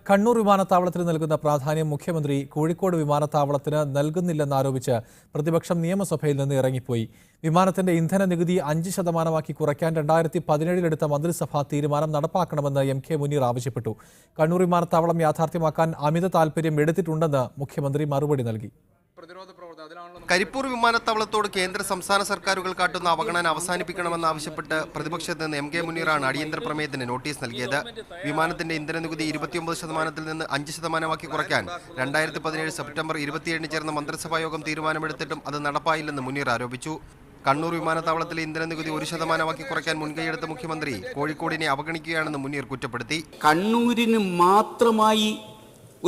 കണ്ണൂർ വിമാനത്താവളത്തിന് നൽകുന്ന പ്രാധാന്യം മുഖ്യമന്ത്രി കോഴിക്കോട് വിമാനത്താവളത്തിന് നൽകുന്നില്ലെന്നാരോപിച്ച് പ്രതിപക്ഷം നിയമസഭയിൽ നിന്ന് ഇറങ്ങിപ്പോയി. വിമാനത്തിന്റെ ഇന്ധന നികുതി 5% കുറയ്ക്കാൻ 2017 എടുത്ത മന്ത്രിസഭാ തീരുമാനം നടപ്പാക്കണമെന്ന് എം.കെ. മുനീർ ആവശ്യപ്പെട്ടു. കണ്ണൂർ വിമാനത്താവളം യാഥാർത്ഥ്യമാക്കാൻ അമിത താൽപര്യം എടുത്തിട്ടുണ്ടെന്ന് മുഖ്യമന്ത്രി മറുപടി നൽകി. കരിപ്പൂർ വിമാനത്താവളത്തോട് കേന്ദ്ര സംസ്ഥാന സർക്കാരുകൾ കാട്ടുന്ന അവഗണന അവസാനിപ്പിക്കണമെന്നാവശ്യപ്പെട്ട് പ്രതിപക്ഷത്ത് നിന്ന് എം.കെ. മുനീറാണ് അടിയന്തര പ്രമേയത്തിന് നോട്ടീസ് നൽകിയത്. വിമാനത്തിന്റെ ഇന്ധന നികുതി 29% നിന്ന് 5% കുറയ്ക്കാൻ 2017 സെപ്റ്റംബർ 27 ചേർന്ന മന്ത്രിസഭാ യോഗം തീരുമാനമെടുത്തിട്ടും അത് നടപ്പായില്ലെന്ന് മുനീർ ആരോപിച്ചു. കണ്ണൂർ വിമാനത്താവളത്തിലെ ഇന്ധന നികുതി 1% കുറയ്ക്കാൻ മുൻകൈയെടുത്ത മുഖ്യമന്ത്രി കോഴിക്കോടിനെ അവഗണിക്കുകയാണെന്ന് മുനീർ കുറ്റപ്പെടുത്തി. കണ്ണൂരിന് മാത്രമായി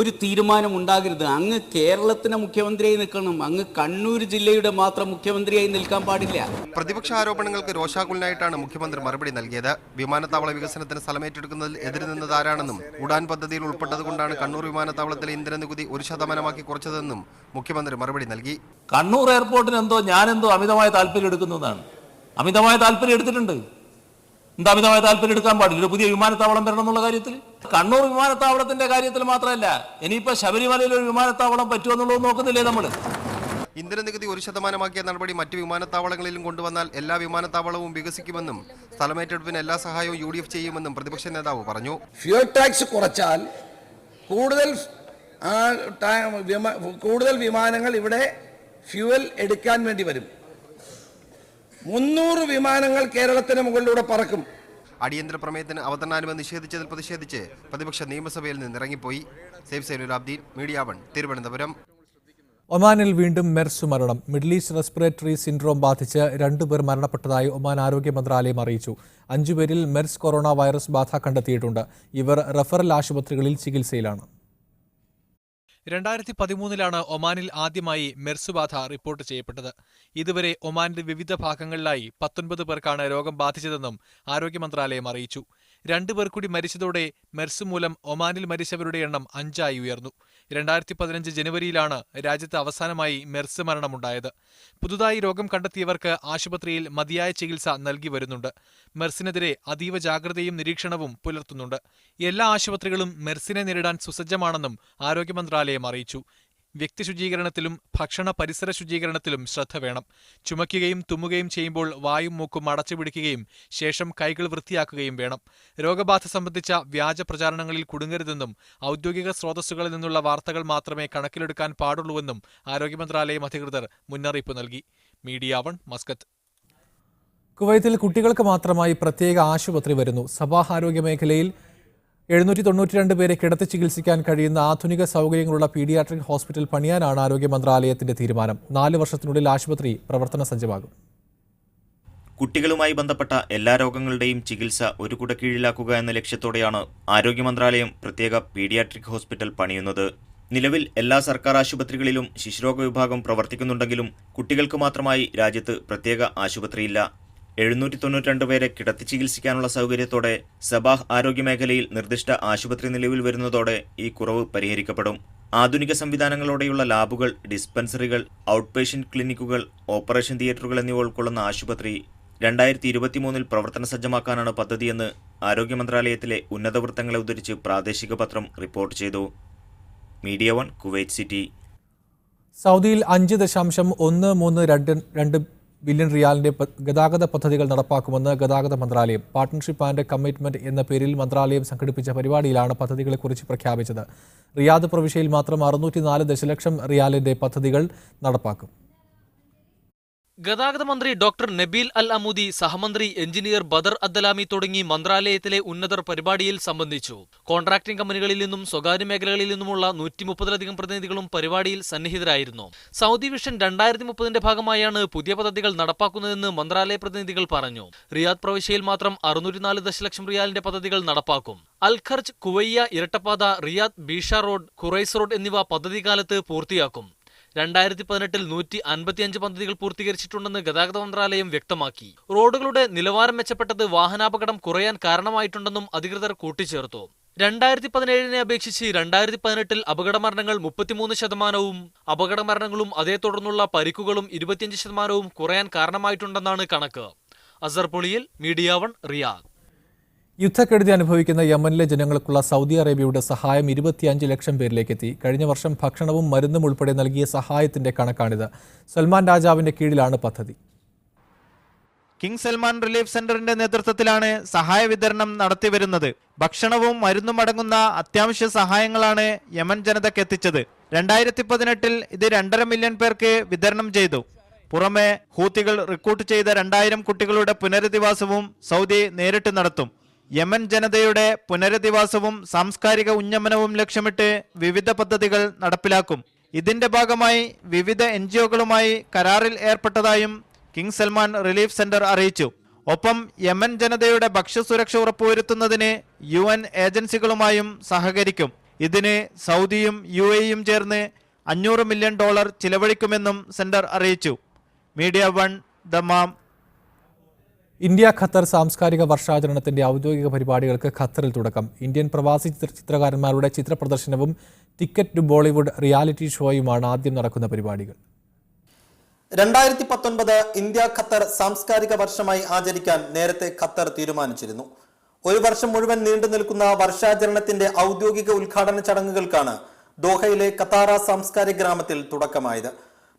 ഒരു തീരുമാനം ഉണ്ടാകരുത്. അങ്ങ് കേരളത്തിന് മുഖ്യമന്ത്രിയായി നിൽക്കണം, അങ്ങ് കണ്ണൂർ ജില്ലയുടെ മാത്രം മുഖ്യമന്ത്രിയായി നിൽക്കാൻ പാടില്ല. പ്രതിപക്ഷ ആരോപണങ്ങൾക്ക് രോഷാകുലനായിട്ടാണ് മുഖ്യമന്ത്രി മറുപടി നൽകിയത്. വിമാനത്താവള വികസനത്തിന് സ്ഥലമേറ്റെടുക്കുന്നതിൽ എതിര് നിന്നതാരാണെന്നും ഉഡാൻ പദ്ധതിയിൽ ഉൾപ്പെട്ടതുകൊണ്ടാണ് കണ്ണൂർ വിമാനത്താവളത്തിലെ ഇന്ധന നികുതി 1% കുറച്ചതെന്നും മുഖ്യമന്ത്രി മറുപടി നൽകി. കണ്ണൂർ എയർപോർട്ടിന് ഞാനെന്തോ അമിതമായ താല്പര്യം എടുക്കുന്നതാണ്. അമിതമായ താല്പര്യം എടുത്തിട്ടുണ്ട്. എന്താ അമിതമായ താല്പര്യം എടുക്കാൻ പാടില്ല? ഒരു പുതിയ വിമാനത്താവളം വരണം എന്നുള്ള കാര്യത്തിൽ, കണ്ണൂർ വിമാനത്താവളത്തിന്റെ കാര്യത്തിൽ മാത്രമല്ല, ഇനിയിപ്പോ ശബരിമലയിൽ ഒരു വിമാനത്താവളം പറ്റുമെന്നുള്ളത് നോക്കുന്നില്ലേ നമ്മൾ? ഇന്ധന നികുതി 1% നടപടി മറ്റ് വിമാനത്താവളങ്ങളിലും കൊണ്ടുവന്നാൽ എല്ലാ വിമാനത്താവളവും വികസിക്കുമെന്നും സ്ഥലമേറ്റെടുപ്പിന് എല്ലാ സഹായവും UDF ചെയ്യുമെന്നും പ്രതിപക്ഷ നേതാവ് പറഞ്ഞു. ഫ്യൂൽ ടാക്സ് കുറച്ചാൽ കൂടുതൽ വിമാനങ്ങൾ ഇവിടെ ഫ്യൂവൽ എടുക്കാൻ വേണ്ടി വരും. 300 വിമാനങ്ങൾ കേരളത്തിന് മുകളിലൂടെ പറക്കും. അടിയന്തര പ്രമേയത്തിന് അവതരണാനുമതി നിഷേധിച്ചതിൽ പ്രതിഷേധിച്ച് പ്രതിപക്ഷ നിയമസഭയിൽ നിന്ന് ഇറങ്ങിപ്പോയി. Safe Zainulabdeen, media 1, Thiruvananthapuram. ഒമാനിൽ വീണ്ടും മെർസ് മരണം. മിഡിൽ ഈസ്റ്റ് റെസ്പിറേറ്ററി സിൻഡ്രോം ബാധിച്ച് 2 പേർ മരണപ്പെട്ടതായി ഒമാൻ ആരോഗ്യ മന്ത്രാലയം അറിയിച്ചു. 5 പേരിൽ മെർസ് കൊറോണ വൈറസ് ബാധ കണ്ടെത്തിയിട്ടുണ്ട്. ഇവർ റഫറൽ ആശുപത്രികളിൽ ചികിത്സയിലാണ്. 2013 ഒമാനിൽ ആദ്യമായി മെർസ് ബാധ റിപ്പോർട്ട് ചെയ്യപ്പെട്ടത്. ഇതുവരെ ഒമാനിന്റെ വിവിധ ഭാഗങ്ങളിലായി 19 പേർക്കാണ് രോഗം ബാധിച്ചതെന്നും ആരോഗ്യ മന്ത്രാലയം അറിയിച്ചു. 2 പേർ കൂടി മരിച്ചതോടെ മെർസ് മൂലം ഒമാനിൽ മരിച്ചവരുടെ എണ്ണം 5 ഉയർന്നു. 2015 ജനുവരിയിലാണ് രാജ്യത്ത് അവസാനമായി മെർസ് മരണമുണ്ടായത്. പുതുതായി രോഗം കണ്ടെത്തിയവർക്ക് ആശുപത്രിയിൽ മതിയായ ചികിത്സ നൽകി വരുന്നുണ്ട്. മെർസിനെതിരെ അതീവ ജാഗ്രതയും നിരീക്ഷണവും പുലർത്തുന്നുണ്ട്. എല്ലാ ആശുപത്രികളും മെർസിനെ നേരിടാൻ സുസജ്ജമാണെന്നും ആരോഗ്യ മന്ത്രാലയം അറിയിച്ചു. വ്യക്തി ശുചീകരണത്തിലും ഭക്ഷണ പരിസര ശുചീകരണത്തിലും ശ്രദ്ധ വേണം. ചുമയ്ക്കുകയും തുമ്മുകയും ചെയ്യുമ്പോൾ വായും മൂക്കും അടച്ചു പിടിക്കുകയും ശേഷം കൈകൾ വൃത്തിയാക്കുകയും വേണം. രോഗബാധ സംബന്ധിച്ച വ്യാജ പ്രചാരണങ്ങളിൽ കുടുങ്ങരുതെന്നും ഔദ്യോഗിക സ്രോതസ്സുകളിൽ നിന്നുള്ള വാർത്തകൾ മാത്രമേ കണക്കിലെടുക്കാൻ പാടുള്ളൂവെന്നും ആരോഗ്യ മന്ത്രാലയം അധികൃതർ മുന്നറിയിപ്പ് നൽകി. Media 1, Muscat. കുവൈത്തിൽ കുട്ടികൾക്ക് മാത്രമായി പ്രത്യേക ആശുപത്രി വരുന്നു. സബാഹ് ആരോഗ്യ മേഖലയിൽ 792 പേരെ കിടത്തി ചികിത്സിക്കാൻ കഴിയുന്ന ആധുനിക സൗകര്യങ്ങളുള്ള പീഡിയാട്രിക് ഹോസ്പിറ്റൽ പണിയാനാണ് ആരോഗ്യ മന്ത്രാലയത്തിന്റെ തീരുമാനം. 4 വർഷത്തിനുള്ളിൽ ആശുപത്രി പ്രവർത്തന സജ്ജമാകും. കുട്ടികളുമായി ബന്ധപ്പെട്ട എല്ലാ രോഗങ്ങളുടെയും ചികിത്സ ഒരു കുടക്കീഴിലാക്കുക എന്ന ലക്ഷ്യത്തോടെയാണ് ആരോഗ്യ മന്ത്രാലയം പ്രത്യേക പീഡിയാട്രിക് ഹോസ്പിറ്റൽ പണിയുന്നത്. നിലവിൽ എല്ലാ സർക്കാർ ആശുപത്രികളിലും ശിശുരോഗ വിഭാഗം പ്രവർത്തിക്കുന്നുണ്ടെങ്കിലും കുട്ടികൾക്ക് മാത്രമായി രാജ്യത്ത് പ്രത്യേക ആശുപത്രിയില്ല. 792 പേരെ കിടത്തി ചികിത്സിക്കാനുള്ള സൗകര്യത്തോടെ സബാഹ് ആരോഗ്യമേഖലയിൽ നിർദ്ദിഷ്ട ആശുപത്രി നിലവിൽ വരുന്നതോടെ ഈ കുറവ് പരിഹരിക്കപ്പെടും. ആധുനിക സംവിധാനങ്ങളോടെയുള്ള ലാബുകൾ, ഡിസ്പെൻസറികൾ, ഔട്ട് പേഷ്യന്റ് ക്ലിനിക്കുകൾ, ഓപ്പറേഷൻ തിയേറ്ററുകൾ എന്നിവ ഉൾക്കൊള്ളുന്ന ആശുപത്രി 2023 പ്രവർത്തന സജ്ജമാക്കാനാണ് പദ്ധതിയെന്ന് ആരോഗ്യ മന്ത്രാലയത്തിലെ ഉന്നത വൃത്തങ്ങളെ ഉദ്ധരിച്ച് പ്രാദേശിക പത്രം റിപ്പോർട്ട് ചെയ്തു. Media 1, Kuwait city. സൗദിയിൽ 5.132 ബില്യൺ റിയാലിന്റെ ഗതാഗത പദ്ധതികൾ നടപ്പാക്കുമെന്ന് ഗതാഗത മന്ത്രാലയം. പാർട്ട്ണർഷിപ്പ് ആൻഡ് കമ്മിറ്റ്മെന്റ് എന്ന പേരിൽ മന്ത്രാലയം സംഘടിപ്പിച്ച പരിപാടിയിലാണ് പദ്ധതികളെക്കുറിച്ച് പ്രഖ്യാപിച്ചത്. റിയാദ് പ്രവിശ്യയിൽ മാത്രം 604 ദശലക്ഷം റിയാലിന്റെ പദ്ധതികൾ നടപ്പാക്കും. ഗതാഗത മന്ത്രി ഡോക്ടർ നബീൽ അൽ അമൂദി, സഹമന്ത്രി എഞ്ചിനീയർ ബദർ അദ്ദലാമി തുടങ്ങി മന്ത്രാലയത്തിലെ ഉന്നതർ പരിപാടിയിൽ സംബന്ധിച്ചു. കോൺട്രാക്ടിംഗ് കമ്പനികളിൽ നിന്നും സ്വകാര്യ മേഖലകളിൽ നിന്നുമുള്ള 130-ലധികം പ്രതിനിധികളും പരിപാടിയിൽ സന്നിഹിതരായിരുന്നു. സൗദി വിഷൻ 2030ന്റെ ഭാഗമായാണ് പുതിയ പദ്ധതികൾ നടപ്പാക്കുന്നതെന്ന് മന്ത്രാലയ പ്രതിനിധികൾ പറഞ്ഞു. റിയാദ് പ്രവിശ്യയിൽ മാത്രം 604 ദശലക്ഷം റിയാലിന്റെ പദ്ധതികൾ നടപ്പാക്കും. അൽ ഖർജ്, കുവയ്യ ഇരട്ടപ്പാത, Riyadh Bisha road, Khurais road എന്നിവ പദ്ധതി കാലത്ത് പൂർത്തിയാക്കും. 2018 155 പദ്ധതികൾ പൂർത്തീകരിച്ചിട്ടുണ്ടെന്ന് ഗതാഗത മന്ത്രാലയം വ്യക്തമാക്കി. റോഡുകളുടെ നിലവാരം മെച്ചപ്പെട്ടത് വാഹനാപകടം കുറയാൻ കാരണമായിട്ടുണ്ടെന്നും അധികൃതർ കൂട്ടിച്ചേർത്തു. 2017 അപേക്ഷിച്ച് 2018 അപകടമരണങ്ങൾ 33%, അപകടമരണങ്ങളും അതേ തുടർന്നുള്ള പരിക്കുകളും 25% കുറയാൻ കാരണമായിട്ടുണ്ടെന്നാണ് കണക്ക്. അസർ പൊളിയിൽ, മീഡിയ 1, റിയാദ്. യുദ്ധക്കെടുതി അനുഭവിക്കുന്ന യമനിലെ ജനങ്ങൾക്കുള്ള സൗദി അറേബ്യയുടെ സഹായം 25 ലക്ഷം പേരിലേക്കെത്തി. കഴിഞ്ഞ വർഷം ഭക്ഷണവും മരുന്നും ഉൾപ്പെടെ നൽകിയ സഹായത്തിന്റെ കണക്കാണിത്. സൽമാൻ രാജാവിന്റെ കീഴിലാണ് പദ്ധതി. കിങ് സൽമാൻ റിലീഫ് സെന്ററിന്റെ നേതൃത്വത്തിലാണ് സഹായ വിതരണം നടത്തിവരുന്നത്. ഭക്ഷണവും മരുന്നും അടങ്ങുന്ന അത്യാവശ്യ സഹായങ്ങളാണ് യമൻ ജനതയ്ക്ക് എത്തിച്ചത്. 2018 ഇത് 2.5 മില്യൺ പേർക്ക് വിതരണം ചെയ്തു. പുറമെ ഹൂത്തികൾ റിക്രൂട്ട് ചെയ്ത 2000 കുട്ടികളുടെ പുനരധിവാസവും സൗദി നേരിട്ട് നടത്തും. യമൻ ജനതയുടെ പുനരധിവാസവും സാംസ്കാരിക ഉന്നമനവും ലക്ഷ്യമിട്ട് വിവിധ പദ്ധതികൾ നടപ്പിലാക്കും. ഇതിന്റെ ഭാഗമായി വിവിധ NGOകളുമായി കരാറിൽ ഏർപ്പെട്ടതായും കിങ് സൽമാൻ റിലീഫ് സെന്റർ അറിയിച്ചു. ഒപ്പം യമൻ ജനതയുടെ ഭക്ഷ്യസുരക്ഷ ഉറപ്പുവരുത്തുന്നതിന് UN ഏജൻസികളുമായും സഹകരിക്കും. ഇതിന് സൗദിയും UAEയും ചേർന്ന് $500 മില്യൺ ചിലവഴിക്കുമെന്നും സെന്റർ അറിയിച്ചു. Media 1 Dammam. ഇന്ത്യ ഖത്തർ സാംസ്കാരിക വർഷാചരണത്തിന്റെ ഔദ്യോഗിക പരിപാടികൾക്ക് ഖത്തറിൽ തുടക്കം. ഇന്ത്യൻ പ്രവാസി ചിത്രകാരന്മാരുടെ ചിത്ര പ്രദർശനവും ടിക്കറ്റ് ടു ബോളിവുഡ് റിയാലിറ്റി ഷോയുമാണ് ആദ്യം നടക്കുന്ന പരിപാടികൾ. 2019 ഇന്ത്യ ഖത്തർ സാംസ്കാരിക വർഷമായി ആചരിക്കാൻ നേരത്തെ ഖത്തർ തീരുമാനിച്ചിരുന്നു. ഒരു വർഷം മുഴുവൻ നീണ്ടു നിൽക്കുന്ന വർഷാചരണത്തിന്റെ ഔദ്യോഗിക ഉദ്ഘാടന ചടങ്ങുകൾക്കാണ് ദോഹയിലെ ഖത്താറ സാംസ്കാരിക ഗ്രാമത്തിൽ തുടക്കമായത്.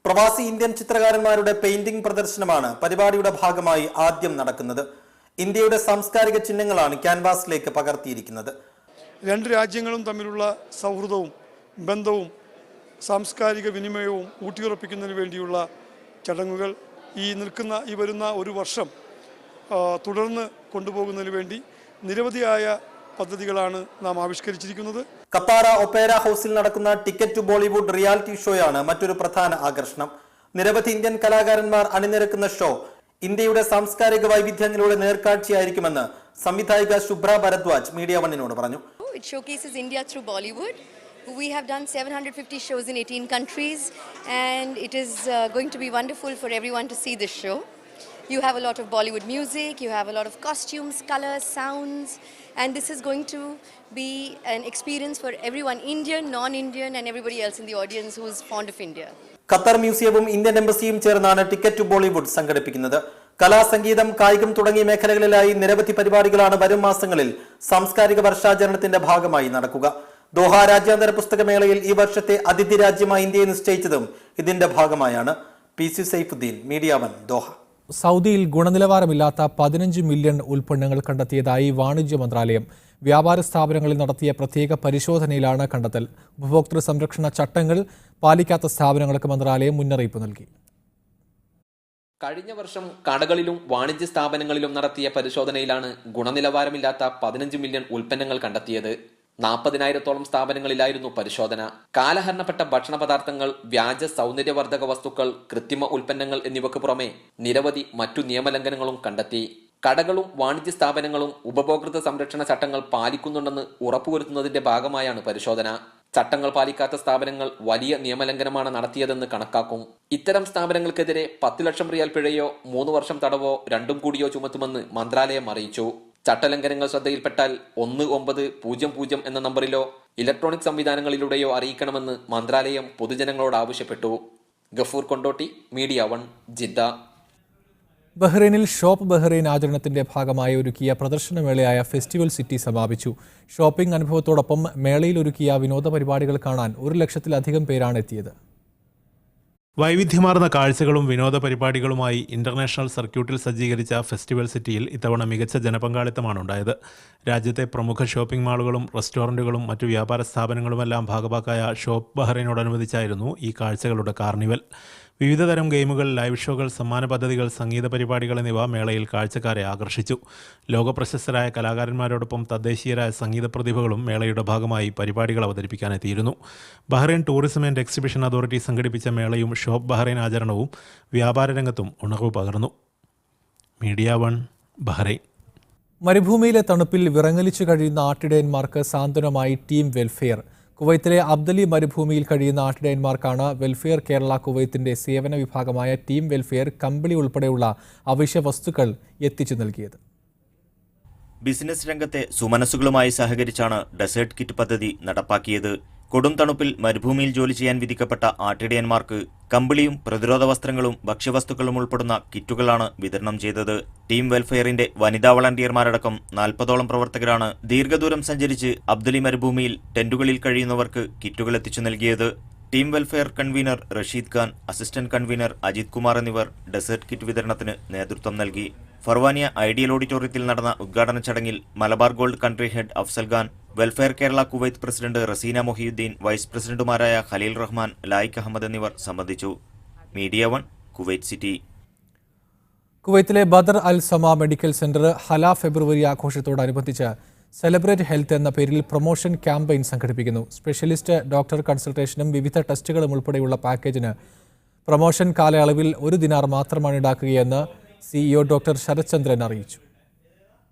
പ്രവാസി ഇന്ത്യൻ ചിത്രകാരന്മാരുടെ പെയിന്റിംഗ് പ്രദർശനമാണ് പരിപാടിയുടെ ഭാഗമായി ആദ്യം നടക്കുന്നത്. ഇന്ത്യയുടെ സാംസ്കാരിക ചിഹ്നങ്ങളാണ് ക്യാൻവാസിലേക്ക് പകർത്തിയിരിക്കുന്നത്. രണ്ട് രാജ്യങ്ങളും തമ്മിലുള്ള സൗഹൃദവും ബന്ധവും സാംസ്കാരിക വിനിമയവും ഊട്ടിയുറപ്പിക്കുന്നതിന് വേണ്ടിയുള്ള ചടങ്ങുകൾ ഈ വരുന്ന ഒരു വർഷം തുടർന്ന് കൊണ്ടുപോകുന്നതിന് വേണ്ടി നിരവധിയായ പദ്ധതികളാണ് നാം ആവിഷ്കരിച്ചിരിക്കുന്നത്. ഖത്താറ ഒപ്പേര ഹൗസിൽ നടക്കുന്ന ടിക്കറ്റ് ടു ബോളിവുഡ് റിയാലിറ്റി ഷോയാണ് മറ്റൊരു പ്രധാന ആകർഷണം. നിരവധി ഇന്ത്യൻ കലാകാരന്മാർ അണിനിരക്കുന്ന ഷോ ഇന്ത്യയുടെ സാംസ്കാരിക വൈവിധ്യങ്ങളുടെ നേർക്കാഴ്ചയായിരിക്കുമെന്ന് സംവിധായിക ശുഭ്ര ഭരദ്വാജ് മീഡിയ 1 പറഞ്ഞു. It showcases India through Bollywood. We have done 750 shows in 18 countries and it is going to be wonderful for everyone to see this show. You have a lot of Bollywood music, you have a lot of costumes, colors, sounds, and this is going to be an experience for everyone, Indian, non-Indian and everybody else in the audience who is fond of India. Qatar മ്യൂസിയവും Indian എംബസിയും ചേർന്നാണ് ticket to Bollywood സംഘടിപ്പിക്കുന്നത്. കലാ, സംഗീതം, കായികം തുടങ്ങിയ മേഖലകളിലായി നിരവധി പരിപാടികളാണ് വരും മാസങ്ങളിൽ സാംസ്കാരിക വർഷാചരണത്തിന്റെ ഭാഗമായി നടക്കുക. ദോഹ രാജ്യാന്തര പുസ്തകമേളയിൽ ഈ വർഷത്തെ അതിഥി രാജ്യമായി ഇന്ത്യയെ നിശ്ചയിച്ചതും ഇതിന്റെ ഭാഗമായാണ്. PC Saifuddin, media 1, Doha. സൗദിയിൽ ഗുണനിലവാരമില്ലാത്ത 15 മില്യൺ ഉൽപ്പന്നങ്ങൾ കണ്ടെത്തിയതായി വാണിജ്യ മന്ത്രാലയം. വ്യാപാര സ്ഥാപനങ്ങളിൽ നടത്തിയ പ്രത്യേക പരിശോധനയിലാണ് കണ്ടെത്തൽ. ഉപഭോക്തൃ സംരക്ഷണ ചട്ടങ്ങൾ പാലിക്കാത്ത സ്ഥാപനങ്ങൾക്ക് മന്ത്രാലയം മുന്നറിയിപ്പ് നൽകി. കഴിഞ്ഞ വർഷം കടകളിലും വാണിജ്യ സ്ഥാപനങ്ങളിലും നടത്തിയ പരിശോധനയിലാണ് ഗുണനിലവാരമില്ലാത്ത 15 മില്യൺ ഉൽപ്പന്നങ്ങൾ കണ്ടെത്തിയത്. 40,000-ഓളം സ്ഥാപനങ്ങളിലായിരുന്നു പരിശോധന. കാലഹരണപ്പെട്ട ഭക്ഷണ പദാർത്ഥങ്ങൾ, വ്യാജ സൗന്ദര്യവർദ്ധക വസ്തുക്കൾ, കൃത്രിമ ഉൽപ്പന്നങ്ങൾ എന്നിവയ്ക്ക് പുറമെ നിരവധി മറ്റു നിയമലംഘനങ്ങളും കണ്ടെത്തി. കടകളും വാണിജ്യ സ്ഥാപനങ്ങളും ഉപഭോക്തൃ സംരക്ഷണ ചട്ടങ്ങൾ പാലിക്കുന്നുണ്ടെന്ന് ഉറപ്പുവരുത്തുന്നതിന്റെ ഭാഗമായാണ് പരിശോധന. ചട്ടങ്ങൾ പാലിക്കാത്ത സ്ഥാപനങ്ങൾ വലിയ നിയമലംഘനമാണ് നടത്തിയതെന്ന് കണക്കാക്കും. ഇത്തരം സ്ഥാപനങ്ങൾക്കെതിരെ 10 ലക്ഷം റിയാൽ പിഴയോ 3 വർഷം തടവോ രണ്ടും കൂടിയോ ചുമത്തുമെന്ന് മന്ത്രാലയം അറിയിച്ചു. ചട്ടലംഘനങ്ങൾ ശ്രദ്ധയിൽപ്പെട്ടാൽ 1900 എന്ന നമ്പറിലോ ഇലക്ട്രോണിക് സംവിധാനങ്ങളിലൂടെയോ അറിയിക്കണമെന്ന് മന്ത്രാലയം പൊതുജനങ്ങളോട് ആവശ്യപ്പെട്ടു. Gafoor Kondotty, media 1, Jeddah. ബഹ്റൈനിൽ ഷോപ്പ് ബഹ്റൈൻ ആചരണത്തിന്റെ ഭാഗമായി ഒരുക്കിയ പ്രദർശനമേളയായ ഫെസ്റ്റിവൽ സിറ്റി സമാപിച്ചു. ഷോപ്പിംഗ് അനുഭവത്തോടൊപ്പം മേളയിൽ ഒരുക്കിയ വിനോദ പരിപാടികൾ കാണാൻ 1 ലക്ഷത്തിലധികം പേരാണ് എത്തിയത്. വൈവിധ്യമാർന്ന കാഴ്ചകളും വിനോദ പരിപാടികളുമായി ഇന്റർനാഷണൽ സർക്യൂട്ടിൽ സജ്ജീകരിച്ച ഫെസ്റ്റിവൽ സിറ്റിയിൽ ഇത്തവണ മികച്ച ജനപങ്കാളിത്തമാണ് ഉണ്ടായത്. രാജ്യത്തെ പ്രമുഖ ഷോപ്പിംഗ് മാളുകളും റെസ്റ്റോറൻറ്റുകളും മറ്റു വ്യാപാര സ്ഥാപനങ്ങളുമെല്ലാം ഭാഗഭാക്കായ ഷോപ്പ് ബഹ്റൈനോടനുബന്ധിച്ചായിരുന്നു ഈ കാഴ്ചകളുടെ കാർണിവൽ. വിവിധതരം ഗെയിമുകൾ, ലൈവ് ഷോകൾ, സമ്മാന പദ്ധതികൾ, സംഗീത പരിപാടികൾ എന്നിവ മേളയിൽ കാഴ്ചക്കാരെ ആകർഷിച്ചു. ലോകപ്രശസ്തരായ കലാകാരന്മാരോടൊപ്പം തദ്ദേശീയരായ സംഗീത പ്രതിഭകളും മേളയുടെ ഭാഗമായി പരിപാടികൾ അവതരിപ്പിക്കാനെത്തിയിരുന്നു. Bahrain tourism and exhibition authority സംഘടിപ്പിച്ച മേളയും ഷോപ്പ് ബഹ്റൈൻ ആചരണവും വ്യാപാര രംഗത്തും ഉണർവ് പകർന്നു. Media 1, Bahrain. മരുഭൂമിയിലെ തണുപ്പിൽ വിറങ്ങലിച്ചു കഴിയുന്ന ആട്ടിടയന്മാർക്ക് സാന്ത്വനമായി ടീം വെൽഫെയർ. കുവൈത്തിലെ അബ്ദലി മരുഭൂമിയിൽ കഴിയുന്ന ആട്ടിടയന്മാർക്കാണ് വെൽഫെയർ കേരള കുവൈത്തിന്റെ സേവന വിഭാഗമായ ടീം വെൽഫെയർ കമ്പിളി ഉൾപ്പെടെയുള്ള അവശ്യ വസ്തുക്കൾ എത്തിച്ചു നൽകിയത്. ബിസിനസ് രംഗത്തെ സുമനസ്സുകളുമായി സഹകരിച്ചാണ് ഡെസേർട്ട് കിറ്റ് പദ്ധതി നടപ്പാക്കിയത്. കൊടും തണുപ്പിൽ മരുഭൂമിയിൽ ജോലി ചെയ്യാൻ വിധിക്കപ്പെട്ട ആട്ടിടയന്മാർക്ക് കമ്പിളിയും പ്രതിരോധ വസ്ത്രങ്ങളും ഭക്ഷ്യവസ്തുക്കളും ഉൾപ്പെടുന്ന കിറ്റുകളാണ് വിതരണം ചെയ്തത്. ടീം വെൽഫെയറിന്റെ വനിതാ വളണ്ടിയർമാരടക്കം 40ഓളം പ്രവർത്തകരാണ് ദീർഘദൂരം സഞ്ചരിച്ച് അബ്ദലി മരുഭൂമിയിൽ ടെന്റുകളിൽ കഴിയുന്നവർക്ക് കിറ്റുകൾ എത്തിച്ചു നൽകിയത്. Team welfare convener Rasheed Khan, assistant convener Ajith Kumar എന്നിവർ ഡെസേർട്ട് കിറ്റ് വിതരണത്തിന് നേതൃത്വം നൽകി. ഫർവാനിയ ഐഡിയൽ ഓഡിറ്റോറിയത്തിൽ നടന്ന ഉദ്ഘാടന ചടങ്ങിൽ Malabar gold country head Afzal Khan, welfare Kerala Kuwait president Raseena Mohiyuddin, vice പ്രസിഡന്റുമാരായ ഖലീൽ റഹ്മാൻ, ലായിക് അഹമ്മദ് എന്നിവർ സംബന്ധിച്ചു. Media 1 Kuwait city. കുവൈത്തിലെ Badr al Sama medical centre Hala February ആഘോഷത്തോടനുബന്ധിച്ച് സെലിബ്രേറ്റ് ഹെൽത്ത് എന്ന പേരിൽ പ്രൊമോഷൻ ക്യാമ്പയിൻ സംഘടിപ്പിക്കുന്നു. സ്പെഷ്യലിസ്റ്റ് ഡോക്ടർ കൺസൾട്ടേഷനും വിവിധ ടെസ്റ്റുകളും ഉൾപ്പെടെയുള്ള പാക്കേജിന് പ്രൊമോഷൻ കാലയളവിൽ 1 ദിനാർ മാത്രമാണ് ഈടാക്കുകയെന്ന് CEO ഡോക്ടർ ശരത് ചന്ദ്രൻ അറിയിച്ചു.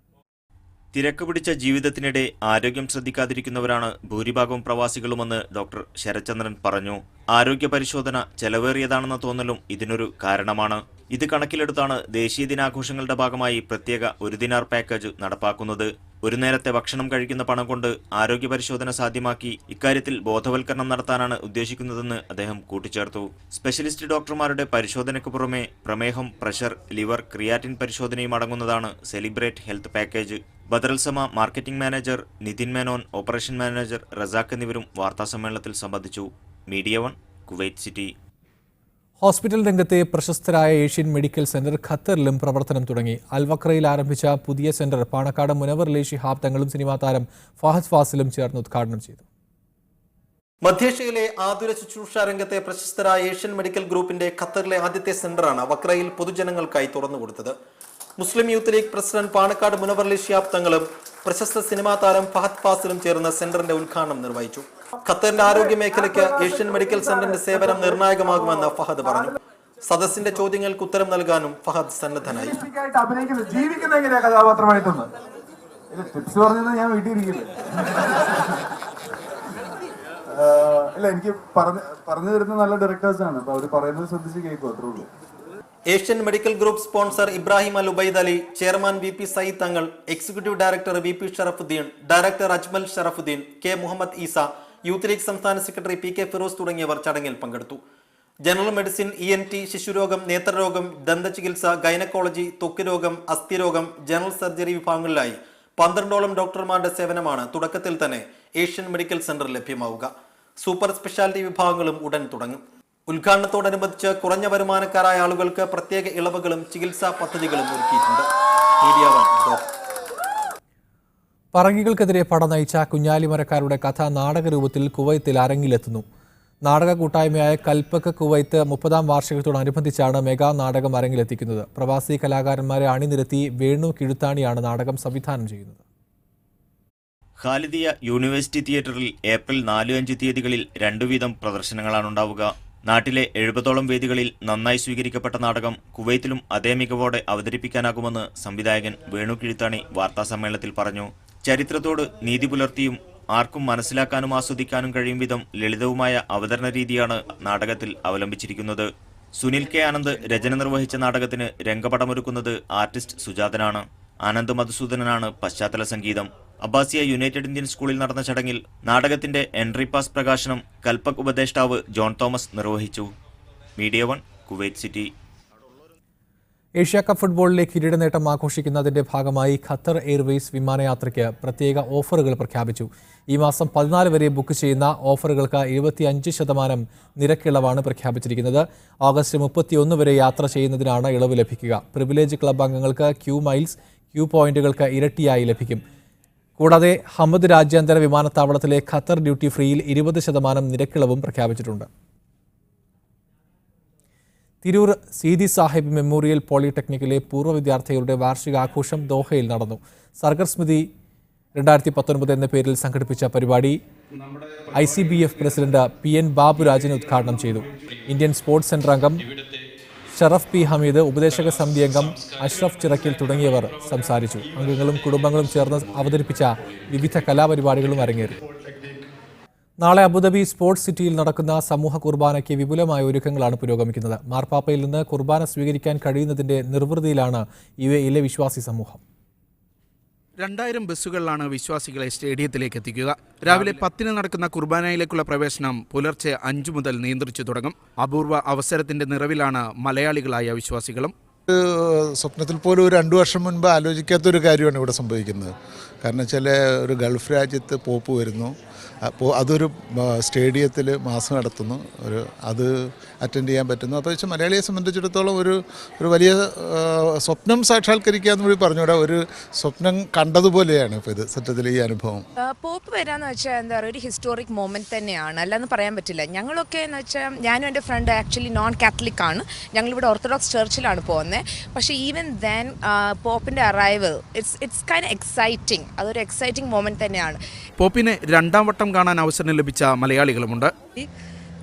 തിരക്ക് പിടിച്ച ജീവിതത്തിനിടെ ആരോഗ്യം ശ്രദ്ധിക്കാതിരിക്കുന്നവരാണ് ഭൂരിഭാഗം പ്രവാസികളുമെന്ന് ഡോക്ടർ ശരത്ചന്ദ്രൻ പറഞ്ഞു. ആരോഗ്യ പരിശോധന ചെലവേറിയതാണെന്ന തോന്നലും ഇതിനൊരു കാരണമാണ്. ഇത് കണക്കിലെടുത്താണ് ദേശീയ ദിനാഘോഷങ്ങളുടെ ഭാഗമായി പ്രത്യേക 1 ദിനാർ പാക്കേജ് നടപ്പാക്കുന്നത്. ഒരു നേരത്തെ ഭക്ഷണം കഴിക്കുന്ന പണം കൊണ്ട് ആരോഗ്യ പരിശോധന സാധ്യമാക്കി ഇക്കാര്യത്തിൽ ബോധവൽക്കരണം നടത്താനാണ് ഉദ്ദേശിക്കുന്നതെന്ന് അദ്ദേഹം കൂട്ടിച്ചേർത്തു. സ്പെഷ്യലിസ്റ്റ് ഡോക്ടർമാരുടെ പരിശോധനയ്ക്ക് പുറമെ പ്രമേഹം, പ്രഷർ, ലിവർ, ക്രിയാറ്റിൻ പരിശോധനയും അടങ്ങുന്നതാണ് celebrate health package. Badr al Sama marketing manager Nithin Menon, operation manager Razak എന്നിവരും വാർത്താസമ്മേളനത്തിൽ സംബന്ധിച്ചു. Media 1 Kuwait city. ഹോസ്പിറ്റൽ രംഗത്തെ പ്രശസ്തരായ ഏഷ്യൻ മെഡിക്കൽ സെന്റർ ഖത്തറിലും പ്രവർത്തനം തുടങ്ങി. അൽവക്രയിൽ ആരംഭിച്ച പുതിയ സെന്റർ പാണക്കാട് മുനവർ ശിഹാബ് തങ്ങളും സിനിമാ താരം ഫഹദ് ഫാസിലും ചേർന്ന് ഉദ്ഘാടനം ചെയ്തു. മധ്യേഷ്യയിലെ ആതുര ശുശ്രൂഷ രംഗത്തെ പ്രശസ്തരായ ഏഷ്യൻ മെഡിക്കൽ ഗ്രൂപ്പിന്റെ ഖത്തറിലെ ആദ്യത്തെ സെന്ററാണ് വക്രയിൽ പൊതുജനങ്ങൾക്കായി തുറന്നുകൊടുത്തത്. മുസ്ലിം യൂത്ത് ലീഗ് പ്രസിഡന്റ് പാണക്കാട് മുനവർ ശിഹാബ് തങ്ങളും പ്രശസ്ത സിനിമാ താരം ഫഹദ് ഫാസിലും ചേർന്ന് സെന്ററിന്റെ ഉദ്ഘാടനം നിർവഹിച്ചു. ഖത്തറിന്റെ ആരോഗ്യ മേഖലയ്ക്ക് ഏഷ്യൻ മെഡിക്കൽ സെന്ററിന്റെ സേവനം നിർണായകമാകുമെന്ന് ഫഹദ് പറഞ്ഞു. സദസ്സിന്റെ ചോദ്യങ്ങൾക്ക് ഉത്തരം നൽകാനും ഫഹദ് സന്നദ്ധനായി. ജീവിക്കുന്ന എങ്ങനെയാ കഥാപാത്രമായിട്ടൊന്ന് ടിപ്സ് പറഞ്ഞത് ഞാൻ വീട്ടിലിരിക്കില്ല. ഇല്ല, എനിക്ക് പറഞ്ഞു തരുന്ന നല്ല ഡയറക്ടേഴ്സാണ്. അപ്പൊ അവർ പറയുന്നത് ശ്രദ്ധിച്ച് കേൾക്കും, അത്രേ ഉള്ളൂ. Asian medical group sponsor Ibrahim al Ubaid Ali, chairman VP Sayyid Thangal, executive director VP Sharafuddin, director Ajmal Sharafuddin, K Muhammad Eesa, Youth League സംസ്ഥാന സെക്രട്ടറി PK ഫിറോസ് തുടങ്ങിയവർ ചടങ്ങിൽ പങ്കെടുത്തു. ജനറൽ മെഡിസിൻ, ENT, ശിശുരോഗം, നേത്രരോഗം, ദന്തചികിത്സ, ഗൈനക്കോളജി, ത്വക്ക് രോഗം, അസ്ഥിരോഗം, ജനറൽ സർജറി വിഭാഗങ്ങളിലായി 12ഓളം ഡോക്ടർമാരുടെ സേവനമാണ് തുടക്കത്തിൽ തന്നെ ഏഷ്യൻ മെഡിക്കൽ സെന്ററിൽ ലഭ്യമാവുക. സൂപ്പർ സ്പെഷ്യാലിറ്റി വിഭാഗങ്ങളും ഉടൻ തുടങ്ങും. ഉദ്ഘാടനത്തോടനുബന്ധിച്ച് കുറഞ്ഞ വരുമാനക്കാരായ ആളുകൾക്ക് പ്രത്യേക ഇളവുകളും ചികിത്സാ പദ്ധതികളും ഒരുക്കിയിട്ടുണ്ട്. മീഡിയ 1 പറങ്കികൾക്കെതിരെ പട നയിച്ച കുഞ്ഞാലിമരക്കാരുടെ കഥ നാടകരൂപത്തിൽ കുവൈത്തിൽ അരങ്ങിലെത്തുന്നു. നാടക കൂട്ടായ്മയായ കൽപ്പക് കുവൈത്ത് 30ാം വാർഷികത്തോടനുബന്ധിച്ചാണ് മെഗാ നാടകം അരങ്ങിലെത്തിക്കുന്നത്. പ്രവാസി കലാകാരന്മാരെ അണിനിരത്തി വേണു കിഴുത്താണിയാണ് നാടകം സംവിധാനം ചെയ്യുന്നത്. ഖാലിദിയ യൂണിവേഴ്സിറ്റി തിയേറ്ററിൽ ഏപ്രിൽ 4-5 തീയതികളിൽ 2 വീതം പ്രദർശനങ്ങളാണുണ്ടാവുക. നാട്ടിലെ 70ഓളം വേദികളിൽ നന്നായി സ്വീകരിക്കപ്പെട്ട നാടകം കുവൈത്തിലും അതേ മികവോടെ അവതരിപ്പിക്കാനാകുമെന്ന് സംവിധായകൻ വേണു കിഴുത്താണി വാർത്താസമ്മേളനത്തിൽ പറഞ്ഞു. ചരിത്രത്തോട് നീതി പുലർത്തിയും ആർക്കും മനസ്സിലാക്കാനും ആസ്വദിക്കാനും കഴിയും വിധം ലളിതവുമായ അവതരണ രീതിയാണ് നാടകത്തിൽ അവലംബിച്ചിരിക്കുന്നത്. സുനിൽ K ആനന്ദ് രചന നിർവഹിച്ച നാടകത്തിന് രംഗപടമൊരുക്കുന്നത് ആർട്ടിസ്റ്റ് സുജാതനാണ്. ആനന്ദ് മധുസൂദനാണ് പശ്ചാത്തല സംഗീതം. അബ്ബാസിയ യുണൈറ്റഡ് ഇന്ത്യൻ സ്കൂളിൽ നടന്ന ചടങ്ങിൽ നാടകത്തിന്റെ എൻട്രി പാസ് പ്രകാശനം കൽപ്പക് ഉപദേഷ്ടാവ് ജോൺ തോമസ് നിർവഹിച്ചു. Media 1 Kuwait city. Asia cup ഫുട്ബോളിലെ കിരീട നേട്ടം ആഘോഷിക്കുന്നതിന്റെ ഭാഗമായി ഖത്തർ എയർവേസ് വിമാനയാത്രയ്ക്ക് പ്രത്യേക ഓഫറുകൾ പ്രഖ്യാപിച്ചു. ഈ മാസം 14 വരെ ബുക്ക് ചെയ്യുന്ന ഓഫറുകൾക്ക് 75% നിരക്കിളവാണ് പ്രഖ്യാപിച്ചിരിക്കുന്നത്. ഓഗസ്റ്റ് 31 വരെ യാത്ര ചെയ്യുന്നതിനാണ് ഇളവ് ലഭിക്കുക. പ്രിവിലേജ് ക്ലബ് അംഗങ്ങൾക്ക് ക്യൂ മൈൽസ്, ക്യൂ പോയിന്റുകൾക്ക് ഇരട്ടിയായി ലഭിക്കും. കൂടാതെ ഹമദ് രാജ്യാന്തര വിമാനത്താവളത്തിലെ ഖത്തർ ഡ്യൂട്ടി ഫ്രീയിൽ 20% നിരക്കിളവും പ്രഖ്യാപിച്ചിട്ടുണ്ട്. തിരൂർ സീതി സാഹിബ് മെമ്മോറിയൽ പോളിടെക്നിക്കിലെ പൂർവ്വ വിദ്യാർത്ഥികളുടെ വാർഷികാഘോഷം ദോഹയിൽ നടന്നു. സർഗർ സ്മൃതി 2019 എന്ന പേരിൽ സംഘടിപ്പിച്ച പരിപാടി ICBF പ്രസിഡന്റ് PN ബാബുരാജൻ ഉദ്ഘാടനം ചെയ്തു. ഇന്ത്യൻ സ്പോർട്സ് സെന്റർ അംഗം ഷറഫ് P ഹമീദ്, ഉപദേശക സമിതി അംഗം അഷ്റഫ് ചിറക്കിൽ തുടങ്ങിയവർ സംസാരിച്ചു. അംഗങ്ങളും കുടുംബങ്ങളും ചേർന്ന് അവതരിപ്പിച്ച വിവിധ കലാപരിപാടികളും അരങ്ങേറി. നാളെ അബുദാബി സ്പോർട്സ് സിറ്റിയിൽ നടക്കുന്ന സമൂഹ കുർബാനയ്ക്ക് വിപുലമായ ഒരുക്കങ്ങളാണ് പുരോഗമിക്കുന്നത്. മാർപ്പാപ്പയിൽ നിന്ന് കുർബാന സ്വീകരിക്കാൻ കഴിയുന്നതിന്റെ നിർവൃതിയിലാണ് UAEയിലെ വിശ്വാസി സമൂഹം. 2000 ബസ്സുകളിലാണ് വിശ്വാസികളെ സ്റ്റേഡിയത്തിലേക്ക് എത്തിക്കുക. രാവിലെ 10 നടക്കുന്ന കുർബാനയിലേക്കുള്ള പ്രവേശനം പുലർച്ചെ 5 മുതൽ നിയന്ത്രിച്ചു തുടങ്ങും. അപൂർവ അവസരത്തിന്റെ നിറവിലാണ് മലയാളികളായ വിശ്വാസികളും. സ്വപ്നത്തിൽ പോലും ഒരു 2 വർഷം മുൻപ് ആലോചിക്കാത്തൊരു കാര്യമാണ് ഇവിടെ സംഭവിക്കുന്നത്. കാരണം വെച്ചാൽ ഒരു ഗൾഫ് രാജ്യത്ത് പോപ്പ് വരുന്നു, അപ്പോൾ അതൊരു സ്റ്റേഡിയത്തിൽ മാസം നടത്തുന്നു, അത് അറ്റൻഡ് ചെയ്യാൻ പറ്റുന്നു. അപ്പോൾ വെച്ചാൽ മലയാളിയെ സംബന്ധിച്ചിടത്തോളം ഒരു വലിയ സ്വപ്നം സാക്ഷാത്കരിക്കുക എന്ന് കൂടി പറഞ്ഞുകൂടെ, ഒരു സ്വപ്നം കണ്ടതുപോലെയാണ് ഇപ്പോൾ ഇത് സത്യത്തിൽ ഈ അനുഭവം. പോപ്പ് വരാന്ന് വെച്ചാൽ എന്താ പറയുക, ഒരു ഹിസ്റ്റോറിക് മൊമെന്റ് തന്നെയാണ്, അല്ലാന്ന് പറയാൻ പറ്റില്ല. ഞങ്ങളൊക്കെ എന്ന് വെച്ചാൽ ഞാനും എൻ്റെ ഫ്രണ്ട് ആക്ച്വലി നോൺ കാത്തലിക് ആണ്, ഞങ്ങളിവിടെ ഓർത്തഡോക്സ് ചർച്ചിലാണ് പോകുന്നത്. പക്ഷേ ഈവൻ ദെൻ പോപ്പിൻ്റെ അറൈവൽ ഇറ്റ്സ് കൈൻഡ് എക്സൈറ്റിംഗ്, അതൊരു എക്സൈറ്റിംഗ് മൊമെന്റ് തന്നെയാണ്. പോപ്പിനെ 2ാം വട്ടം കാണാൻ അവസരം ലഭിച്ച മലയാളികളുമുണ്ട്.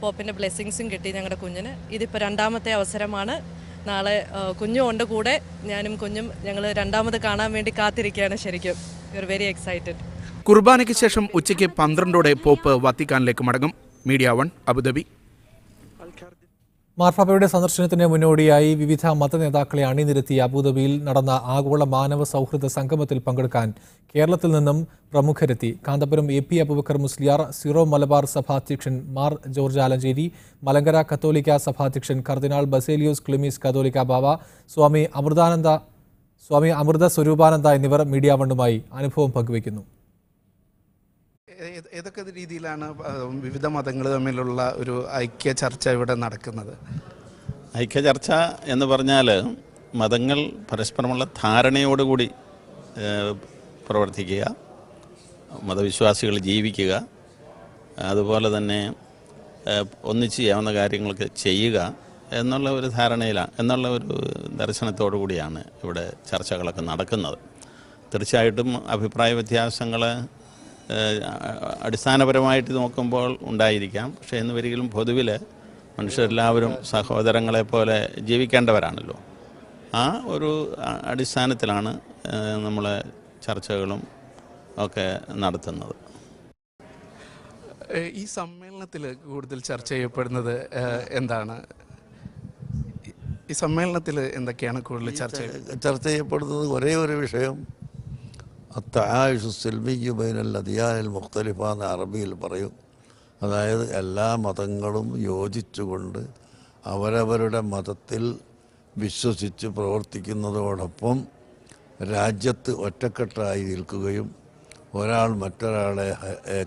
പോപ്പിൻ്റെ ബ്ലെസ്സിങ്സും കിട്ടി ഞങ്ങളുടെ കുഞ്ഞിന്. ഇതിപ്പോൾ 2ാമത്തെ അവസരമാണ്. നാളെ കുഞ്ഞും ഉണ്ട് കൂടെ, ഞാനും കുഞ്ഞും ഞങ്ങൾ 2ാമത് കാണാൻ വേണ്ടി കാത്തിരിക്കുകയാണ്. ശരിക്കും വി ആർ വെരി എക്സൈറ്റഡ്. കുർബാനയ്ക്ക് ശേഷം ഉച്ചയ്ക്ക് 12ഓടെ പോപ്പ് വത്തിക്കാനിലേക്ക് മടങ്ങും. Media 1 Abu Dhabi. മാർപ്പാപ്പയുടെ സന്ദർശനത്തിന് മുന്നോടിയായി വിവിധ മതനേതാക്കളെ അണിനിരത്തി അബുദാബിയിൽ നടന്ന ആഗോള മാനവ സൗഹൃദ സംഗമത്തിൽ പങ്കെടുക്കാൻ കേരളത്തിൽ നിന്നും പ്രമുഖരെത്തി. കാന്തപുരം AP അബൂബക്കർ മുസ്ലിയാർ, സിറോ മലബാർ സഭാധ്യക്ഷൻ മാർ ജോർജ് ആലഞ്ചേരി, മലങ്കര കത്തോലിക്ക സഭാധ്യക്ഷൻ കർദിനാൾ ബസേലിയോസ് ക്ലിമീസ് കത്തോലിക്ക ബാവ, സ്വാമി അമൃത സ്വരൂപാനന്ദ എന്നിവർ മീഡിയ 1മായി അനുഭവം പങ്കുവയ്ക്കുന്നു. ഏതൊക്കെ രീതിയിലാണ് വിവിധ മതങ്ങൾ തമ്മിലുള്ള ഒരു ഐക്യ ചർച്ച ഇവിടെ നടക്കുന്നത്? ഐക്യ ചർച്ച എന്ന് പറഞ്ഞാൽ മതങ്ങൾ പരസ്പരമുള്ള ധാരണയോടുകൂടി പ്രവർത്തിക്കുക, മതവിശ്വാസികൾ ജീവിക്കുക, അതുപോലെ തന്നെ ഒന്നിച്ച് ചെയ്യാവുന്ന കാര്യങ്ങളൊക്കെ ചെയ്യുക എന്നുള്ള ഒരു ധാരണയിലാണ്, എന്നുള്ള ഒരു ദർശനത്തോടു കൂടിയാണ് ഇവിടെ ചർച്ചകളൊക്കെ നടക്കുന്നത്. തീർച്ചയായിട്ടും അഭിപ്രായ വ്യത്യാസങ്ങൾ അടിസ്ഥാനപരമായിട്ട് നോക്കുമ്പോൾ ഉണ്ടായിരിക്കാം. പക്ഷേ എന്ന് വരികിലും പൊതുവിൽ മനുഷ്യരെല്ലാവരും സഹോദരങ്ങളെപ്പോലെ ജീവിക്കേണ്ടവരാണല്ലോ. ആ ഒരു അടിസ്ഥാനത്തിലാണ് നമ്മൾ ചർച്ചകളും ഒക്കെ നടത്തുന്നത്. ഈ സമ്മേളനത്തിൽ കൂടുതൽ ചർച്ച ചെയ്യപ്പെടുന്നത് എന്താണ്? ഈ സമ്മേളനത്തിൽ എന്തൊക്കെയാണ് കൂടുതൽ ചർച്ച ചെയ്യപ്പെടുന്നത്? ഒരേ ഒരു വിഷയം, അത്തായുഷു സിൽമിയു ബൈനൽ അദിയാനിൽ മുഖ്തലിഫ എന്ന് അറബിയിൽ പറയും. അതായത് എല്ലാ മതങ്ങളും യോജിച്ചുകൊണ്ട് അവരവരുടെ മതത്തിൽ വിശ്വസിച്ച് പ്രവർത്തിക്കുന്നതോടൊപ്പം രാജ്യത്ത് ഒറ്റക്കെട്ടായി നിൽക്കുകയും ഒരാൾ മറ്റൊരാളെ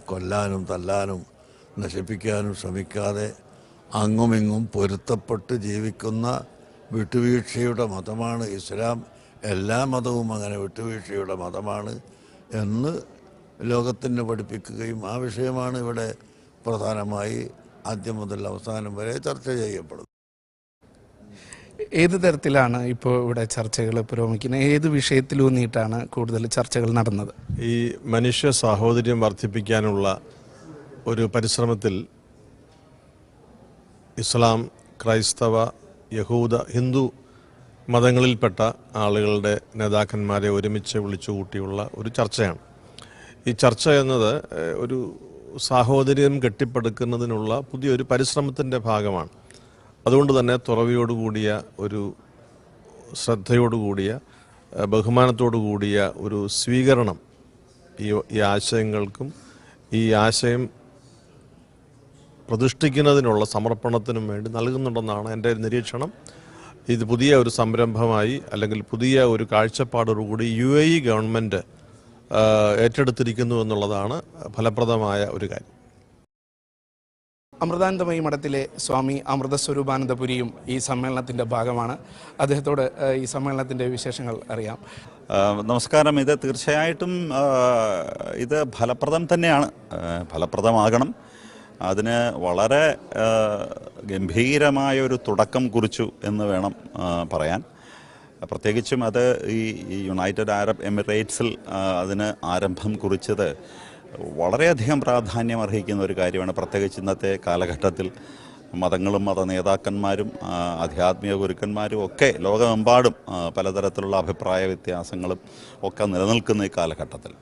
കൊല്ലാനും തല്ലാനും നശിപ്പിക്കാനും ശ്രമിക്കാതെ അങ്ങുമിങ്ങും പൊരുത്തപ്പെട്ട് ജീവിക്കുന്ന വിട്ടുവീഴ്ചയുടെ മതമാണ് ഇസ്ലാം. എല്ലാ മതവും അങ്ങനെ വിട്ടുവീഴ്ചയുടെ മതമാണ് എന്ന് ലോകത്തിന് പഠിപ്പിക്കുകയും ആ വിഷയമാണ് ഇവിടെ പ്രധാനമായി ആദ്യം മുതൽ അവസാനം വരെ ചർച്ച ചെയ്യപ്പെടുന്നത്. ഏത് തരത്തിലാണ് ഇപ്പോൾ ഇവിടെ ചർച്ചകൾ പുരോഗമിക്കുന്നത്? ഏത് വിഷയത്തിലൂന്നിയിട്ടാണ് കൂടുതൽ ചർച്ചകൾ നടന്നത്? ഈ മനുഷ്യ സാഹോദര്യം വർദ്ധിപ്പിക്കാനുള്ള ഒരു പരിശ്രമത്തിൽ ഇസ്ലാം, ക്രൈസ്തവ, യഹൂദ, ഹിന്ദു മതങ്ങളിൽപ്പെട്ട ആളുകളുടെ നേതാക്കന്മാരെ ഒരുമിച്ച് വിളിച്ചുകൂട്ടിയുള്ള ഒരു ചർച്ചയാണ്. ഈ ചർച്ച എന്നത് ഒരു സാഹോദര്യം കെട്ടിപ്പടുക്കുന്നതിനുള്ള പുതിയൊരു പരിശ്രമത്തിൻ്റെ ഭാഗമാണ്. അതുകൊണ്ട് തന്നെ തുറവിയോടുകൂടിയ ഒരു ശ്രദ്ധയോടുകൂടിയ ബഹുമാനത്തോടുകൂടിയ ഒരു സ്വീകരണം ഈ ആശയങ്ങൾക്കും ഈ ആശയം പ്രതിഷ്ഠിക്കുന്നതിനുള്ള സമർപ്പണത്തിനും വേണ്ടി നൽകുന്നുണ്ടെന്നാണ് എൻ്റെ നിരീക്ഷണം. ഇത് പുതിയ ഒരു സംരംഭമായി അല്ലെങ്കിൽ പുതിയ ഒരു കാഴ്ചപ്പാടോടുകൂടി UAE ഗവൺമെൻറ് ഏറ്റെടുത്തിരിക്കുന്നു എന്നുള്ളതാണ് ഫലപ്രദമായ ഒരു കാര്യം. അമൃതാനന്ദമയി മഠത്തിലെ സ്വാമി അമൃത സ്വരൂപാനന്ദപുരിയും ഈ സമ്മേളനത്തിൻ്റെ ഭാഗമാണ്. അദ്ദേഹത്തോട് ഈ സമ്മേളനത്തിൻ്റെ വിശേഷങ്ങൾ അറിയാം. നമസ്കാരം. ഇത് തീർച്ചയായിട്ടും ഇത് ഫലപ്രദം തന്നെയാണ്, ഫലപ്രദമാകണം. അതിന് വളരെ ഗംഭീരമായൊരു തുടക്കം കുറിച്ചു എന്ന് വേണം പറയാൻ. പ്രത്യേകിച്ചും അത് ഈ യുണൈറ്റഡ് അറബ് എമിറേറ്റ്സിൽ അതിന് ആരംഭം കുറിച്ചത് വളരെയധികം പ്രാധാന്യം അർഹിക്കുന്ന ഒരു കാര്യമാണ്. പ്രത്യേകിച്ച് ഇന്നത്തെ കാലഘട്ടത്തിൽ മതങ്ങളും മത നേതാക്കന്മാരും ആധ്യാത്മിക ഗുരുക്കന്മാരും ഒക്കെ ലോകമെമ്പാടും പലതരത്തിലുള്ള അഭിപ്രായ വ്യത്യാസങ്ങളും ഒക്കെ നിലനിൽക്കുന്ന ഈ കാലഘട്ടത്തിൽ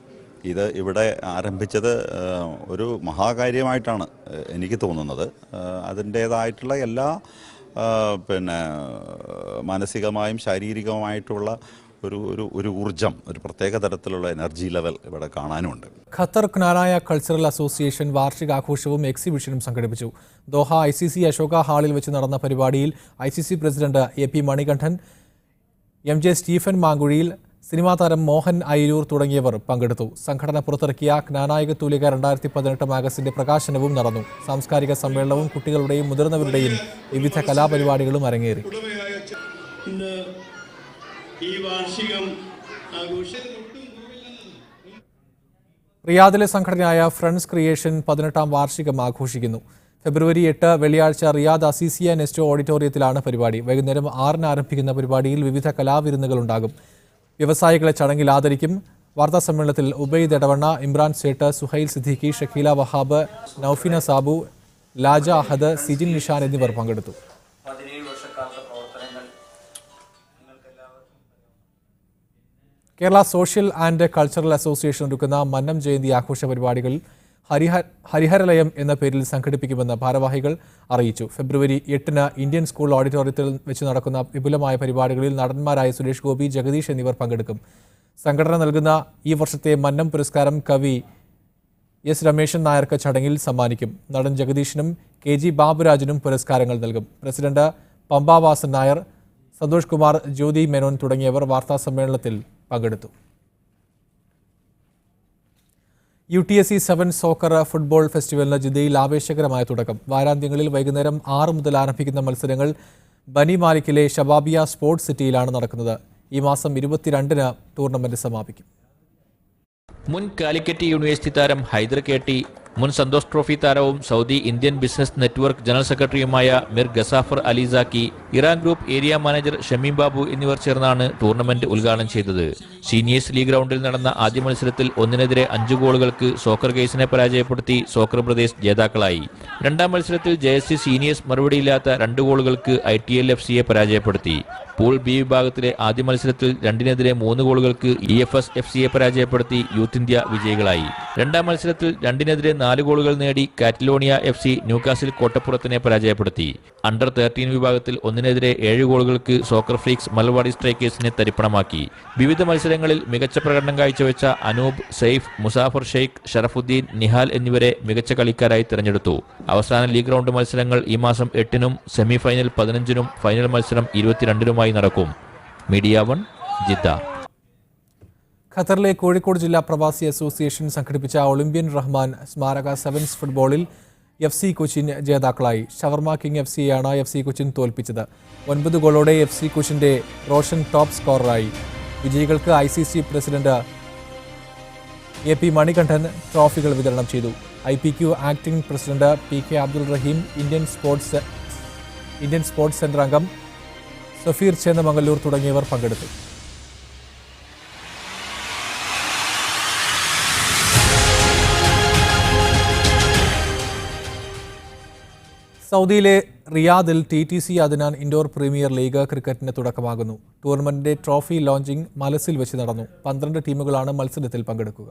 ഇത് ഇവിടെ ആരംഭിച്ചത് ഒരു മഹാകാര്യമായിട്ടാണ് എനിക്ക് തോന്നുന്നത്. അതിൻ്റേതായിട്ടുള്ള എല്ലാ മാനസികമായും ശാരീരികമായിട്ടുള്ള ഒരു ഊർജം, ഒരു പ്രത്യേക തരത്തിലുള്ള എനർജി ലെവൽ ഇവിടെ കാണാനുമുണ്ട്. ഖത്തർ ക്നാനായ കൾച്ചറൽ അസോസിയേഷൻ വാർഷികാഘോഷവും എക്സിബിഷനും സംഘടിപ്പിച്ചു. ദോഹ ICC അശോക ഹാളിൽ വെച്ച് നടന്ന പരിപാടിയിൽ ICC president AP Manikandan, MJ Stephen Mankuzhiyil, cinema താരം മോഹൻ അയിരൂർ തുടങ്ങിയവർ പങ്കെടുത്തു. സംഘടന പുറത്തിറക്കിയ ജ്ഞാനായക തൂലിക 2018 മാഗസിന്റെ പ്രകാശനവും നടന്നു. സാംസ്കാരിക സമ്മേളനവും കുട്ടികളുടെയും മുതിർന്നവരുടെയും വിവിധ കലാപരിപാടികളും അരങ്ങേറി. റിയാദിലെ സംഘടനയായ ഫ്രണ്ട്സ് ക്രിയേഷൻ 18ാം വാർഷികം ആഘോഷിക്കുന്നു. ഫെബ്രുവരി 8 വെള്ളിയാഴ്ച റിയാദ് അസീസിയ നെസ്റ്റോ ഓഡിറ്റോറിയത്തിലാണ് പരിപാടി. വൈകുന്നേരം 6-ന് ആരംഭിക്കുന്ന പരിപാടിയിൽ വിവിധ കലാവിരുന്നുകളുണ്ടാകും. വ്യവസായികളെ ചടങ്ങിൽ ആദരിക്കും. വാർത്താ സമ്മേളനത്തിൽ ഉബൈദ് എടവണ്ണ, ഇമ്രാൻ സേട്ട്, സുഹൈൽ സിദ്ദീഖി, ഷക്കീല വഹാബ്, നൌഫിന സാബു, ലാജ അഹദ്, സിജിൻ നിഷാൻ എന്നിവർ പങ്കെടുത്തു. Kerala social and cultural association ഒരുക്കുന്ന മന്നം ജയന്തി ആഘോഷ പരിപാടികൾ ഹരിഹരലയം എന്ന പേരിൽ സംഘടിപ്പിക്കുമെന്ന് ഭാരവാഹികൾ അറിയിച്ചു. ഫെബ്രുവരി 8-ന് ഇന്ത്യൻ സ്കൂൾ ഓഡിറ്റോറിയത്തിൽ വെച്ച് നടക്കുന്ന വിപുലമായ പരിപാടികളിൽ നടന്മാരായ സുരേഷ് ഗോപി, ജഗദീഷ് എന്നിവർ പങ്കെടുക്കും. സംഘടന നൽകുന്ന ഈ വർഷത്തെ മന്നം പുരസ്കാരം കവി S. രമേശൻ നായർക്ക് ചടങ്ങിൽ സമ്മാനിക്കും. നടൻ ജഗദീഷിനും KG ബാബുരാജിനും പുരസ്കാരങ്ങൾ നൽകും. പ്രസിഡന്റ് പമ്പാവാസൻ നായർ, സന്തോഷ് കുമാർ, ജ്യോതി മേനോൻ തുടങ്ങിയവർ വാർത്താ സമ്മേളനത്തിൽ പങ്കെടുത്തു. UTSC 7 സോക്കർ ഫുട്ബോൾ ഫെസ്റ്റിവലിന് ജിദ്ദയിൽ ആവേശകരമായ തുടക്കം. വാരാന്ത്യങ്ങളിൽ വൈകുന്നേരം 6 മുതൽ ആരംഭിക്കുന്ന മത്സരങ്ങൾ ബനി മാലിക്കിലെ ഷബാബിയ സ്പോർട്സ് സിറ്റിയിലാണ് നടക്കുന്നത്. ഈ മാസം 22-ന് ടൂർണമെന്റ് സമാപിക്കും. മുൻ കാലിക്കറ്റ് യൂണിവേഴ്സിറ്റി താരം ഹൈദർ KT, മുൻ സന്തോഷ് ട്രോഫി താരവും Saudi Indian business network general സെക്രട്ടറിയുമായ Mir Ghazafar Alizaki, Iran group area manager Shameem Babu എന്നിവർ ചേർന്നാണ് ടൂർണമെന്റ് ഉദ്ഘാടനം ചെയ്തത്. സീനിയേഴ്സ് ലീഗ് റൗണ്ടിൽ നടന്ന ആദ്യ മത്സരത്തിൽ 1-നെതിരെ 5 ഗോളുകൾക്ക് സോക്കർ ഗെയ്സിനെ പരാജയപ്പെടുത്തി സോക്കർ ബ്രദേഴ്സ് ജേതാക്കളായി. രണ്ടാം മത്സരത്തിൽ JSC സീനിയേഴ്സ് മറുപടിയില്ലാത്ത 2 ഗോളുകൾക്ക് ITL FCയെ പരാജയപ്പെടുത്തി. പൂൾ B വിഭാഗത്തിലെ ആദ്യ മത്സരത്തിൽ 2-നെതിരെ 3 ഗോളുകൾക്ക് EFS FCയെ പരാജയപ്പെടുത്തി യൂത്ത് ഇന്ത്യ വിജയികളായി. രണ്ടാം മത്സരത്തിൽ 2-നെതിരെ 4 ഗോളുകൾ നേടി കാറ്റലോണിയ FC ന്യൂകാസിൽ കോട്ടപ്പുറത്തിനെ പരാജയപ്പെടുത്തി. അണ്ടർ 13 വിഭാഗത്തിൽ 1-നെതിരെ 7 ഗോളുകൾക്ക് സോക്കർ ഫ്രീക്സ് മലബാറി സ്ട്രൈക്കേഴ്സിനെ തരിപ്പണമാക്കി. വിവിധ മത്സരങ്ങളിൽ മികച്ച പ്രകടനം കാഴ്ചവെച്ച അനൂപ്, സെയ്ഫ്, മുസാഫർ ഷെയ്ഖ്, ഷറഫുദ്ദീൻ, നിഹാൽ എന്നിവരെ മികച്ച കളിക്കാരായി തിരഞ്ഞെടുത്തു. അവസാന ലീഗ് റൗണ്ട് മത്സരങ്ങൾ ഈ മാസം 8-നും സെമിഫൈനൽ 15-നും ഫൈനൽ മത്സരം 22-നുമായി നടക്കും. Media 1, Jeddah. ഖത്തറിലെ കോഴിക്കോട് ജില്ലാ പ്രവാസി അസോസിയേഷൻ സംഘടിപ്പിച്ച ഒളിമ്പ്യൻ റഹ്മാൻ സ്മാരക സെവൻസ് ഫുട്ബോളിൽ FC കൊച്ചിൻ ജേതാക്കളായി. ഷവർമ കിങ് FCയെയാണ് FC കൊച്ചിൻ തോൽപ്പിച്ചത്. 9 ഗോളോടെ FC കൊച്ചിൻ്റെ റോഷൻ ടോപ്പ് സ്കോററായി. വിജയികൾക്ക് ICC പ്രസിഡന്റ് AP മണികണ്ഠൻ ട്രോഫികൾ വിതരണം ചെയ്തു. IPQ acting president PK Abdul Rahim, Indian sports centre അംഗം സഫീർ ചേന്നമംഗല്ലൂർ തുടങ്ങിയവർ പങ്കെടുത്തു. സൗദിയിലെ റിയാദിൽ TTC Adnan indoor premier league ക്രിക്കറ്റിന് തുടക്കമാകുന്നു. ടൂർണമെന്റിന്റെ ട്രോഫി ലോഞ്ചിംഗ് മലസിൽ വെച്ച് നടന്നു. 12 ടീമുകളാണ് മത്സരത്തിൽ പങ്കെടുക്കുക.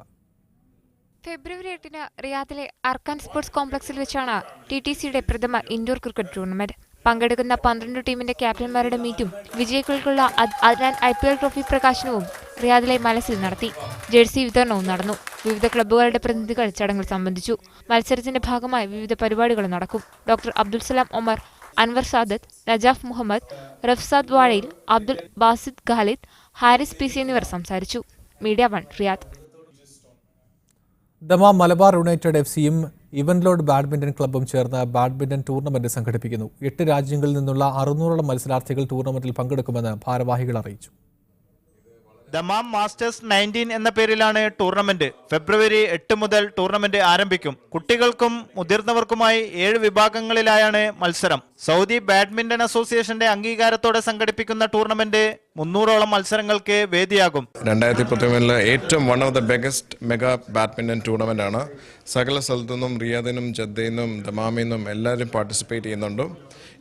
ഫെബ്രുവരി 8-ന് റിയാദിലെ അർക്കാൻ സ്പോർട്സ് കോംപ്ലക്സിൽ വെച്ചാണ് TTCയുടെ പ്രഥമ ഇൻഡോർ ക്രിക്കറ്റ് ടൂർണമെന്റ്. പങ്കെടുക്കുന്ന 12 ടീമിന്റെ ക്യാപ്റ്റന്മാരുടെ മീറ്റും വിജയികൾക്കുള്ള അദ്നാൻ IPL ട്രോഫി പ്രകാശനവും റിയാദിലെ മലസിൽ നടത്തി. ജേഴ്സി വിതരണവും നടന്നു. വിവിധ ക്ലബ്ബുകളുടെ പ്രതിനിധികൾ ചടങ്ങിൽ സംബന്ധിച്ചു. മത്സരത്തിന്റെ ഭാഗമായി വിവിധ പരിപാടികൾ നടക്കും. ഡോക്ടർ അബ്ദുൽ സലാം ഒമർ, അൻവർ സാദത്ത്, നജാഫ് മുഹമ്മദ്, റഫ്സാദ് വാഴയിൽ, അബ്ദുൽ ബാസിദ് ഖാലിദ്, ഹാരിസ് PC എന്നിവർ സംസാരിച്ചു. Media 1, Riyadh. Dammam Malabar united FCയും ഇവൻലോഡ് ബാഡ്മിന്റൺ ക്ലബ്ബും ചേർന്ന് ബാഡ്മിന്റൺ ടൂർണമെന്റ് സംഘടിപ്പിക്കുന്നു. 8 രാജ്യങ്ങളിൽ നിന്നുള്ള 600ഓളം മത്സരാർത്ഥികൾ ടൂർണമെന്റിൽ പങ്കെടുക്കുമെന്ന് ഭാരവാഹികൾ അറിയിച്ചു. ദമാം മാസ്റ്റേഴ്സ് 19 എന്ന പേരിലാണ് ടൂർണമെന്റ്. ഫെബ്രുവരി 8 മുതൽ ടൂർണമെന്റ് ആരംഭിക്കും. കുട്ടികൾക്കും മുതിർന്നവർക്കുമായി 7 വിഭാഗങ്ങളിലായാണ് മത്സരം. സൗദി ബാഡ്മിന്റൺ അസോസിയേഷന്റെ അംഗീകാരത്തോടെ സംഘടിപ്പിക്കുന്ന ടൂർണമെന്റ് 300ഓളം മത്സരങ്ങൾക്ക് വേദിയാകും. 2019 ഏറ്റവും one of the biggest mega badminton tournament ആണ്. സകല സ്ഥലത്തു നിന്നും റിയാദിനും ജദ്ദയിൽ നിന്നും ദമാമിൽ നിന്നും എല്ലാവരും പാർട്ടിസിപ്പേറ്റ് ചെയ്യുന്നുണ്ട്.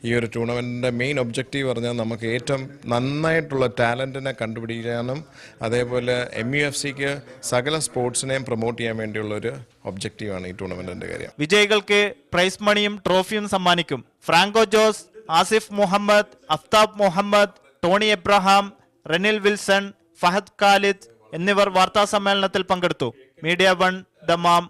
ഈ ഒരു ടൂർണമെൻറ്റിൻ്റെ മെയിൻ ഒബ്ജക്റ്റീവ് പറഞ്ഞാൽ നമുക്ക് ഏറ്റവും നന്നായിട്ടുള്ള ടാലൻറ്റിനെ കണ്ടുപിടിക്കാനും അതേപോലെ MUFCക്ക് സകല സ്പോർട്സിനെയും പ്രൊമോട്ട് ചെയ്യാൻ വേണ്ടിയുള്ളൊരു ഒബ്ജക്റ്റീവാണ് ഈ ടൂർണമെൻറ്റിൻ്റെ കാര്യം. വിജയികൾക്ക് പ്രൈസ് മണിയും ട്രോഫിയും സമ്മാനിക്കും. ഫ്രാങ്കോ ജോസ്, ആസിഫ് മുഹമ്മദ്, അഫ്താബ് മുഹമ്മദ്, ടോണി എബ്രഹാം, റെനിൽ വിൽസൺ, ഫഹദ് ഖാലിദ് എന്നിവർ വാർത്താ സമ്മേളനത്തിൽ പങ്കെടുത്തു. Media 1 Dammam.